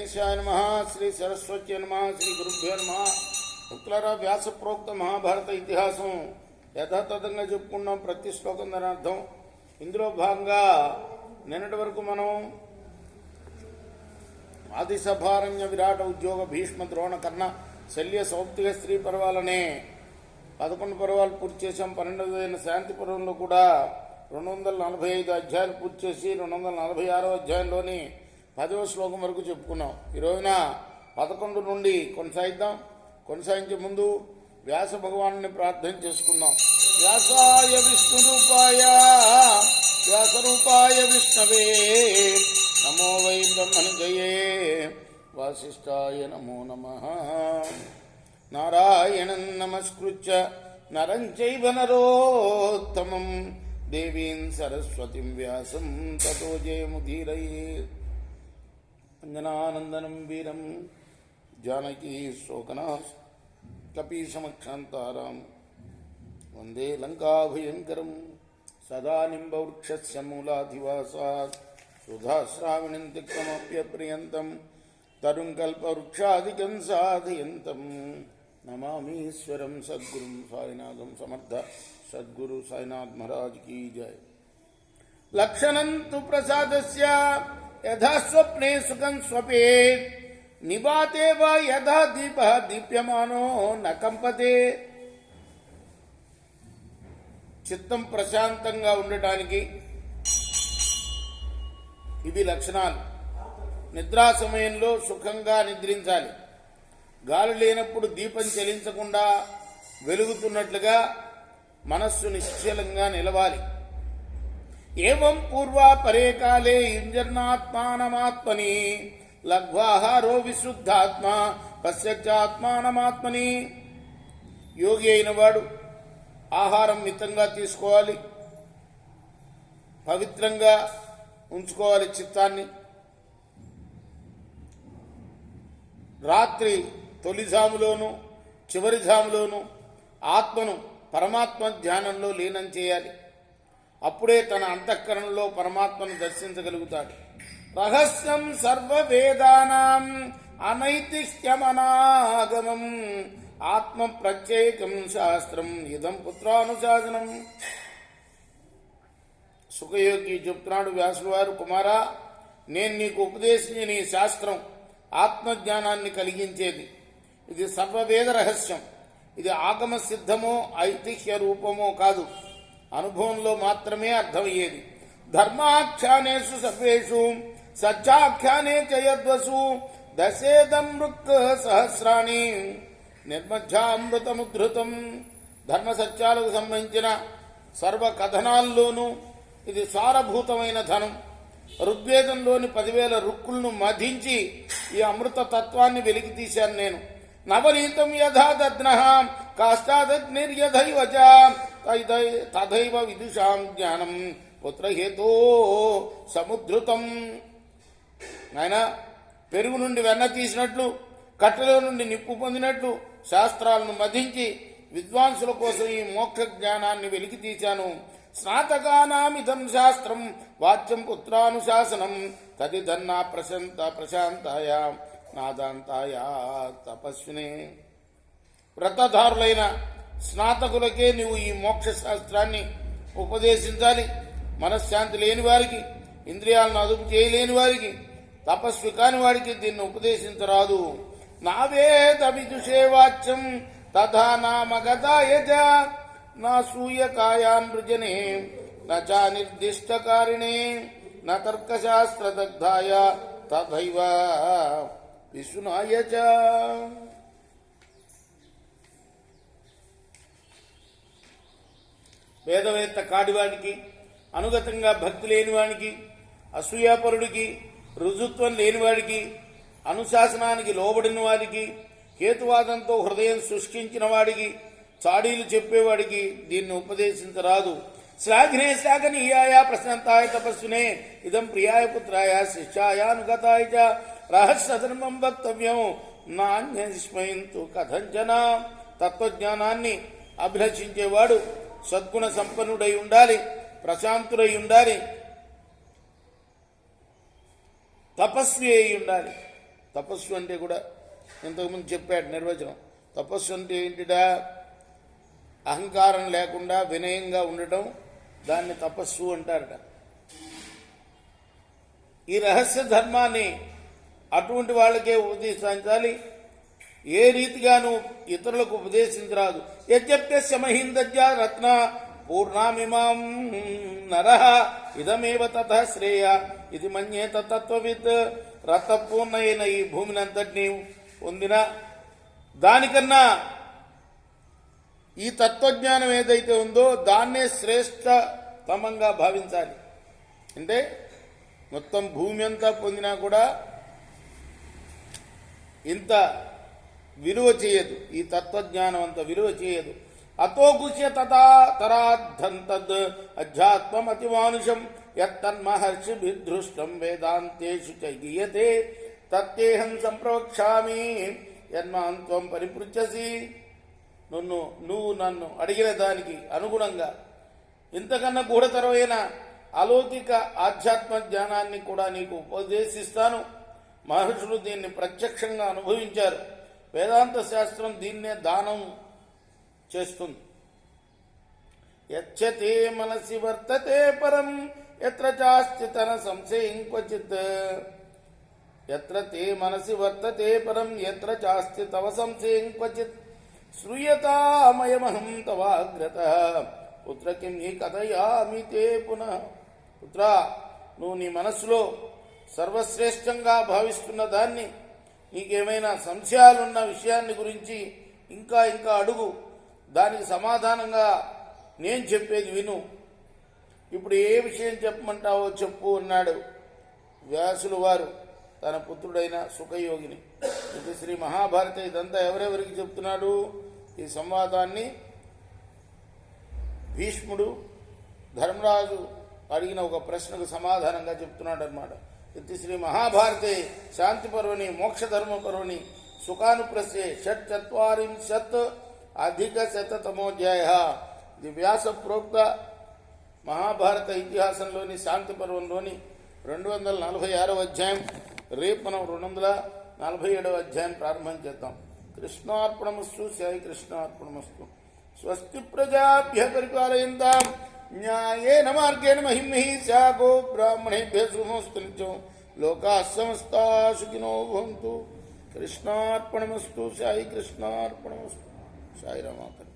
గణేశాయ నమః. శ్రీ సరస్వతి నమః. శ్రీ గురుభ్యో నమః. ఉత్తర వ్యాస ప్రోక్త మహాభారత ఇతిహాసం యథాతథంగా చెప్పుకున్నాం. ప్రతి శ్లోకం దాని అర్థం. ఇందులో భాగంగా నిన్నటి వరకు మనం ఆదిసభారణ్య విరాట ఉద్యోగ భీష్మ ద్రోణ కర్ణ శల్య సౌప్తిక స్త్రీ పర్వాలనే 11 పర్వాలు పూర్తి చేశాం. 12వ శాంతి పర్వంలో కూడా 245 అధ్యాయాలు పూర్తి చేసి 246వ అధ్యాయంలోని 10వ శ్లోకం వరకు చెప్పుకున్నాం. ఈ రోజున 11 నుండి కొనసాగిద్దాం. కొనసాగించే ముందు వ్యాస భగవాను ప్రార్థన చేసుకుందాం. వ్యాసాయ విష్ణు రూపాయ వ్యాసరూపాయ విష్ణవే నమో వై బ్రహ్మనిజయే వాసిష్ఠాయ నమో నమః. నారాయణం నమస్కృత్య నరం చైవ నరోత్తమం దేవీం సరస్వతిం వ్యాసం తతో జయముదీరయేత్. అంజనానందనం వీరం జానకీ శోకనా కపీశమక్షాంతారాం వందే లంకాభయంకరం. సదా నింబవృక్షస్య మూలాధివాసాత్ సుధాశ్రావణిం తిక్తమప్యప్రియంతం తరుం కల్పవృక్షాదికం సాధయంతం నమామీశ్వరం సద్గురుం సాయినాథం సమర్థ. సద్గురు సాయినాథ్ మహారాజ్ కీ జయ. లక్షణం తు ప్రసాదస్య యథా స్వప్నే సుఖం స్వపేత్ నిబాతే వా యథా దీపః దీప్యమానో న కంపతే. చిత్తం ప్రశాంతంగా ఉండటానికి ఇవి లక్షణాలు. నిద్రా సమయంలో సుఖంగా నిద్రించాలి. గాలి లేనప్పుడు దీపం చలించకుండా వెలుగుతున్నట్లుగా మనస్సు నిశ్చలంగా నిలవాలి. ఏవం పూర్వా పరే కాలే యుంజన్నాత్మానమాత్మని లఘ్వాహారో విశుద్ధాత్మ పశ్చాత్మానమాత్మని. యోగి అయిన వాడు ఆహారం మితంగా తీసుకోవాలి, పవిత్రంగా ఉంచుకోవాలి చిత్తాన్ని. రాత్రి తొలి జాములోను చివరి జాములోను ఆత్మను పరమాత్మ ధ్యానంలో లీనం చేయాలి. అప్పుడే తన అంతఃకరణలో పరమాత్మను దర్శించగలుగుతాడు. రహస్యం సర్వవేదానాం అనైతిహ్యమనాగమం ఆత్మ ప్రత్యేకం శాస్త్రం ఇదం పుత్రానుశాసనం. సుఖయోగి చెప్తున్నాడు వ్యాసుల వారు, కుమారా, నేను నీకు ఉపదేశించిన ఈ శాస్త్రం ఆత్మజ్ఞానాన్ని కలిగించేది. ఇది సర్వవేద రహస్యం. ఇది ఆగమ సిద్ధమో ఐతిహ్య రూపమో కాదు, అనుభవంలో మాత్రమే అర్థమయ్యేది. ధర్మాఖ్యానేషు సర్వేషు సత్యాఖ్యానే చయద్వసు దశేదం మృక్ సహస్రాణి నిర్మధ్యామృతముద్ధృతం. ధర్మ సత్యాలకు సంబంధించిన సర్వ కథనాల్లోనూ ఇది సారభూతమైన ధనం. ఋగ్వేదంలోని 10,000 రుక్కులను మధించి ఈ అమృత తత్వాన్ని వెలికి తీశాను నేను. నవనీతం యథా దద్నః కాష్టాదగ్నిర్యథైవ చ తథైవ విదుషాం జ్ఞానం పుత్రహేతో సముద్ధృతం. ఆయన పెరుగు నుండి వెన్న తీసినట్లు, కట్టెలో నుండి నిప్పు పొందినట్లు శాస్త్రాలను మధించి విద్వాంసుల కోసం ఈ మోక్ష జ్ఞానాన్ని వెలికి తీశాను. స్నాతకానామిదం శాస్త్రం వాచ్యం పుత్రానుశాసనం తదిదన్నా ప్రశాంతాయ నాదాంతాయ తపస్వినే. వ్రతధారులైన స్నాతకులకే నువ్వు ఈ మోక్ష శాస్త్రాన్ని ఉపదేశించాలి. మనశ్శాంతి లేని వారికి, ఇంద్రియాలను అదుపు చేయలేని వారికి, తపస్వి కాని వాడికి దీన్ని ఉపదేశించరాదు. నావేద విదుషే వాచ్యం తథా నామగతాయ చ నా సూయకాయామృజనే నా నిర్దిష్టకారిణే నా తర్కశాస్త్రదగ్ధాయ తథైవ విశునాయ చ. వేదవేత్త కాడివాడికి, అనుగతంగా భక్తి లేనివాడికి, అసూయాపరుడికి, రుజుత్వం లేనివాడికి, అనుశాసనానికి లోబడిన వాడికి, హేతువాదంతో హృదయం శుష్కించిన వాడికి, చాడీలు చెప్పేవాడికి దీన్ని ఉపదేశించరాదు. శ్లాఘ్నే శ్లాఘనీయాయ ప్రశాంతాయ తపస్సునే ఇదం ప్రియాయ పుత్రాయ శిష్యాయ అనుగతాయ చ రహస్యధర్మం వక్తవ్యం నాన్యస్మయంతు కథంచన. తత్వజ్ఞానాన్ని అభిలషించేవాడు సద్గుణ సంపన్నుడై ఉండాలి, ప్రశాంతుడై ఉండాలి, తపస్వి అయి ఉండాలి. తపస్సు అంటే కూడా ఇంతకుముందు చెప్పాడు నిర్వచనం. తపస్సు అంటే ఏంటిడా? అహంకారం లేకుండా వినయంగా ఉండటం, దాన్ని తపస్సు అంటారట. ఈ రహస్య ధర్మాన్ని అటువంటి వాళ్ళకే ఉపదేశించాలి. ఏ రీతిగాను ఇతరులకు ఉపదేశించరాదు. యజ్ఞప్యస్య మహీందజ్జ రత్న పూర్ణామిమాం నరః ఇదమేవ తతః శ్రేయ ఇది మన్యేత తత్వవిత్. రత్నపూర్ణైన ఈ భూమిని అంతటినీ పొందిన దానికన్నా ఈ తత్వజ్ఞానం ఏదైతే ఉందో దాన్నే శ్రేష్టతమంగా భావించాలి. అంటే మొత్తం భూమి అంతా పొందినా కూడా ఇంత విలువ చేయదు, ఈ తత్వజ్ఞానం అంత విలువ చేయదు. అతోగుష్య తరాద్ధంతద్ అధ్యాత్మం అతిమానుషం యత్తన్మహర్షిభిర్దృష్టం వేదాంతేషు చ గీయతే తత్తేహం సంప్రవక్ష్యామి యన్మాం త్వం పరిపృచ్ఛసి. నువ్వు నన్ను అడిగిన దానికి అనుగుణంగా ఇంతకన్నా గూఢతరమైన అలౌకిక ఆధ్యాత్మ జ్ఞానాన్ని కూడా నీకు ఉపదేశిస్తాను. మహర్షులు దీన్ని ప్రత్యక్షంగా అనుభవించారు. వేదాంత శాస్త్రం దీన్నే దానం చేస్తుంది. యచ్చతే మనసి వర్తతే పరం ఎత్ర చాస్తి తన సంశయం క్వచిత్. ఎత్ర తే మనసి వర్తతే పరం ఎత్ర చాస్తి తవ సంశయం క్వచిత్. శ్రూయతామయమహం తవాగ్రతః పుత్ర కిం నీ కథయామి తే పునః. పుత్ర, నువ్వు నీ మనస్సులో సర్వశ్రేష్టంగా భావిస్తున్న దాన్ని, నీకేమైనా సంశయాలున్న విషయాన్ని గురించి ఇంకా ఇంకా అడుగు. దానికి సమాధానంగా నేను చెప్పేది విను. ఇప్పుడు ఏ విషయం చెప్పమంటావో చెప్పు అన్నాడు వ్యాసులు వారు తన పుత్రుడైన సుఖయోగిని. ఇది శ్రీ మహాభారత. ఇదంతా ఎవరెవరికి చెప్తున్నాడు? ఈ సంవాదాన్ని భీష్ముడు ధర్మరాజు అడిగిన ఒక ప్రశ్నకు సమాధానంగా చెప్తున్నాడు అన్నమాట. ఇది శ్రీ మహాభారతే శాంతి పర్వని మోక్షధర్మ పర్వని సుఖానుప్రస్థే షట్చత్వారింశత్ అధిక శతమోధ్యాయ. ఇది వ్యాస ప్రోక్త మహాభారత ఇతిహాసంలోని శాంతి పర్వంలోని 246వ అధ్యాయం. రేపు మనం 247వ అధ్యాయం ప్రారంభం చేద్దాం. కృష్ణార్పణమస్తు. సాయి కృష్ణార్పణమస్తు. స్వస్తి ప్రజాభ్య పరిపాలయంతాం న్యాయేన మార్గేణ మహిం మహీషా గో బ్రాహ్మణేభ్యః శుభమస్తు నిత్యం. లోకాః సమస్తాః సుఖినో భవంతు. కృష్ణార్పణమస్తు. సాయి కృష్ణార్పణమస్తు. సాయి రామాకర్.